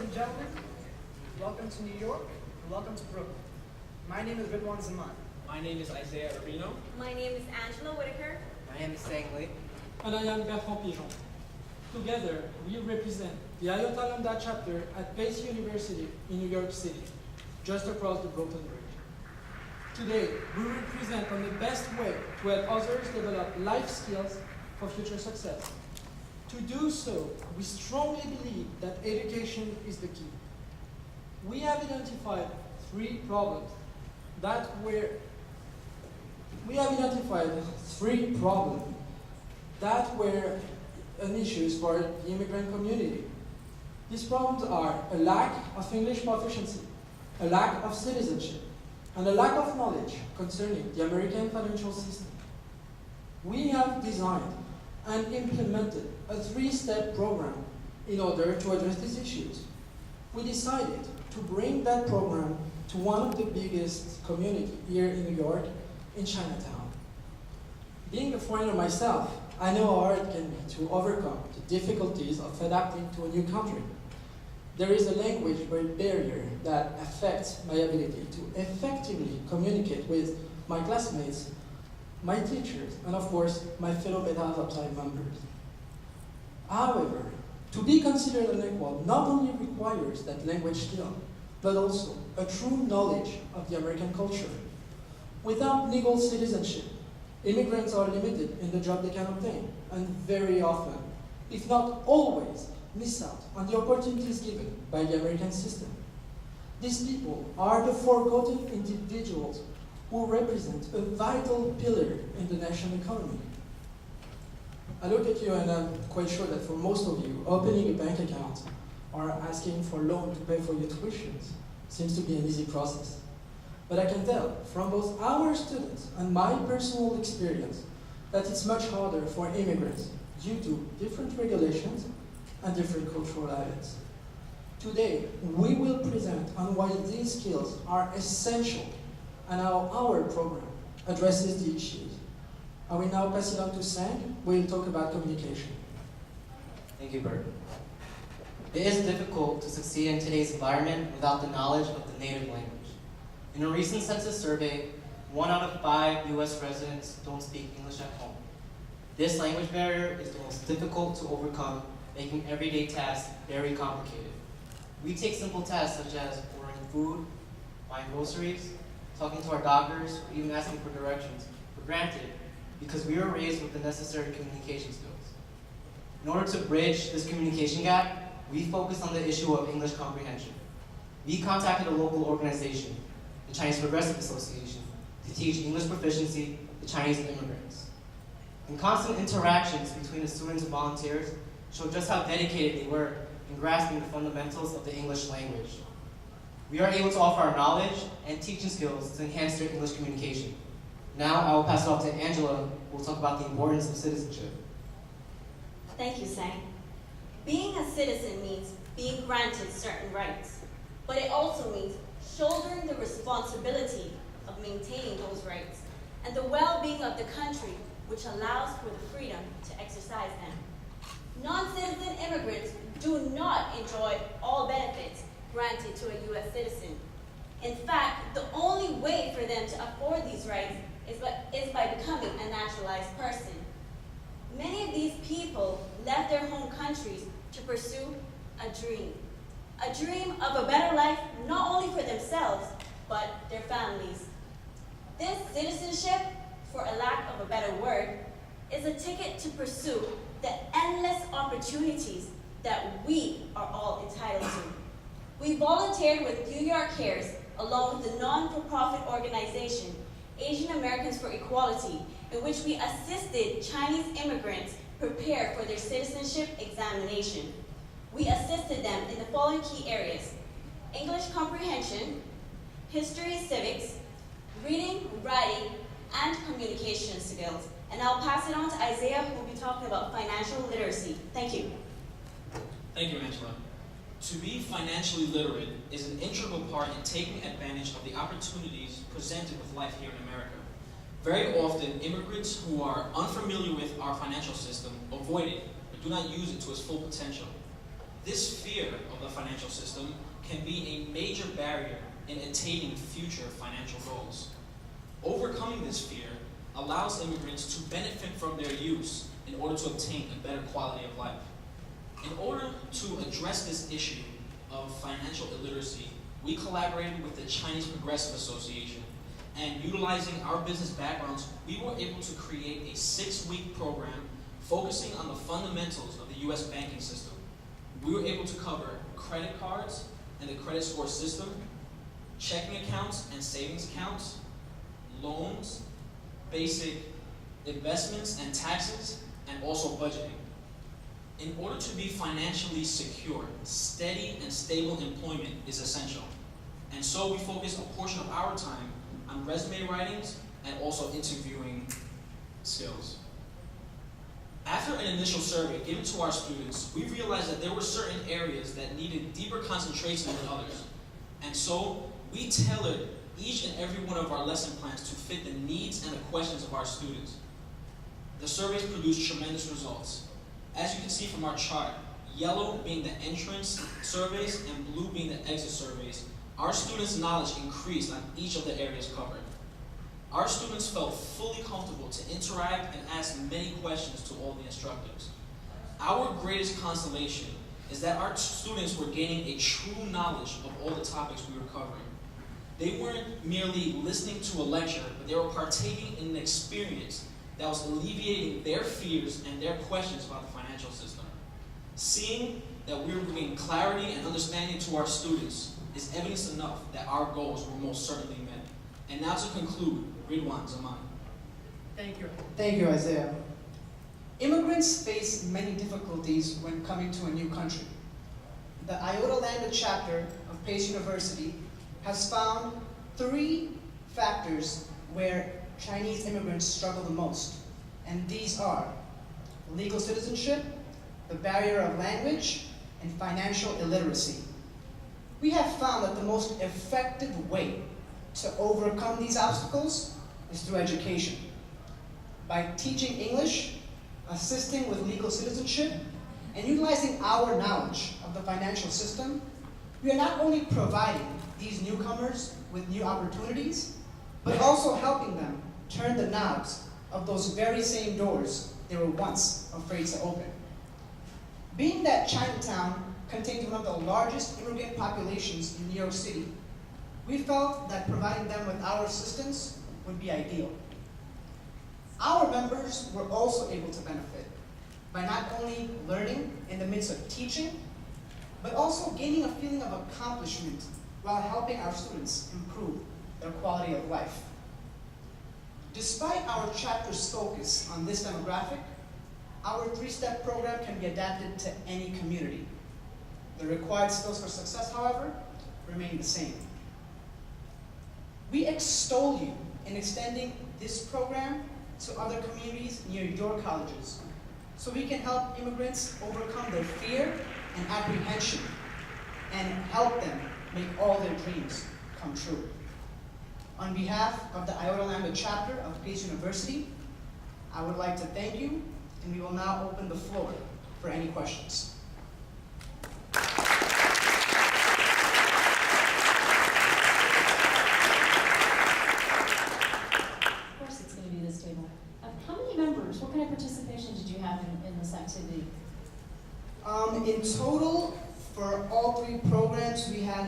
and gentlemen, welcome to New York and welcome to Brooklyn. My name is Ridwan Zaman. My name is Isaiah Urbino. My name is Whittaker. My name is Lee. And I am Bertrand Pidgeon. Together, we represent the Iota Lambda chapter at Pace University in New York City, just across the Brooklyn Bridge. Today, we will present on the best way to help others develop life skills for future success. To do so, we strongly believe that education is the key. We have identified three problems that were an issue for the immigrant community. These problems are a lack of English proficiency, a lack of citizenship, and a lack of knowledge concerning the American financial system. We have designed and implemented a three-step program in order to address these issues. We decided to bring that program to one of the biggest communities here in New York, in Chinatown. Being a foreigner myself, I know how hard it can be to overcome the difficulties of adapting to a new country. There is a language barrier that affects my ability to effectively communicate with my classmates, my teachers, and of course, my fellow Beta Alpha members. However, to be considered an equal not only requires that language skill, but also a true knowledge of the American culture. Without legal citizenship, immigrants are limited in the job they can obtain, and very often, if not always, miss out on the opportunities given by the American system. These people are the forgotten individuals who represent a vital pillar in the national economy. I look at you and I'm quite sure that for most of you, opening a bank account or asking for a loan to pay for your tuitions seems to be an easy process. But I can tell from both our students and my personal experience that it's much harder for immigrants due to different regulations and different cultural habits. Today, we will present on why these skills are essential and how our program addresses the issues. I will now pass it on to Sang, who will talk about communication. Thank you, Bert. It is difficult to succeed in today's environment without the knowledge of the native language. In a recent census survey, 1 out of 5 US residents don't speak English at home. This language barrier is the most difficult to overcome, making everyday tasks very complicated. We take simple tasks such as ordering food, buying groceries, talking to our doctors, or even asking for directions for granted because we were raised with the necessary communication skills. In order to bridge this communication gap, we focused on the issue of English comprehension. We contacted a local organization, the Chinese Progressive Association, to teach English proficiency to Chinese immigrants. And constant interactions between the students and volunteers showed just how dedicated they were in grasping the fundamentals of the English language. We are able to offer our knowledge and teaching skills to enhance their English communication. Now I will pass it off to Angela, who will talk about the importance of citizenship. Thank you, Sang. Being a citizen means being granted certain rights, but it also means shouldering the responsibility of maintaining those rights and the well-being of the country, which allows for the freedom to exercise them. Non-citizen immigrants do not enjoy all benefits granted to a U.S. citizen. In fact, the only way for them to afford these rights is by becoming a naturalized person. Many of these people left their home countries to pursue a dream of a better life not only for themselves, but their families. This citizenship, for a lack of a better word, is a ticket to pursue the endless opportunities that we are all entitled to. We volunteered with New York Cares, along with the non-for-profit organization, Asian Americans for Equality, in which we assisted Chinese immigrants prepare for their citizenship examination. We assisted them in the following key areas: English comprehension, history, civics, reading, writing, and communication skills. And I'll pass it on to Isaiah, who will be talking about financial literacy. Thank you. Thank you, Angela. To be financially literate is an integral part in taking advantage of the opportunities presented with life here in America. Very often, immigrants who are unfamiliar with our financial system avoid it or do not use it to its full potential. This fear of the financial system can be a major barrier in attaining future financial goals. Overcoming this fear allows immigrants to benefit from their use in order to obtain a better quality of life. In order to address this issue of financial illiteracy, we collaborated with the Chinese Progressive Association, and utilizing our business backgrounds, we were able to create a 6-week program focusing on the fundamentals of the US banking system. We were able to cover credit cards and the credit score system, checking accounts and savings accounts, loans, basic investments and taxes, and also budgeting. In order to be financially secure, steady and stable employment is essential. And so we focus a portion of our time on resume writings and also interviewing skills. After an initial survey given to our students, we realized that there were certain areas that needed deeper concentration than others. And so we tailored each and every one of our lesson plans to fit the needs and the questions of our students. The surveys produced tremendous results. As you can see from our chart, yellow being the entrance surveys and blue being the exit surveys, our students' knowledge increased on each of the areas covered. Our students felt fully comfortable to interact and ask many questions to all the instructors. Our greatest consolation is that our students were gaining a true knowledge of all the topics we were covering. They weren't merely listening to a lecture, but they were partaking in an experience that was alleviating their fears and their questions about the financial system. Seeing that we were bringing clarity and understanding to our students is evidence enough that our goals were most certainly met. And now to conclude, Ridwan Zaman. Thank you. Thank you, Isaiah. Immigrants face many difficulties when coming to a new country. The Iota Lambda chapter of Pace University has found 3 factors where Chinese immigrants struggle the most. And these are legal citizenship, the barrier of language, and financial illiteracy. We have found that the most effective way to overcome these obstacles is through education. By teaching English, assisting with legal citizenship, and utilizing our knowledge of the financial system, we are not only providing these newcomers with new opportunities, but also helping them turn the knobs of those very same doors they were once afraid to open. Being that Chinatown contains one of the largest immigrant populations in New York City, we felt that providing them with our assistance would be ideal. Our members were also able to benefit by not only learning in the midst of teaching, but also gaining a feeling of accomplishment while helping our students improve their quality of life. Despite our chapter's focus on this demographic, our 3-step program can be adapted to any community. The required skills for success, however, remain the same. We extol you in extending this program to other communities near your colleges, so we can help immigrants overcome their fear and apprehension and help them make all their dreams come true. On behalf of the Iota Lambda chapter of Pace University, I would like to thank you, and we will now open the floor for any questions. What kind of participation did you have in this activity? In total, for all 3 programs, we had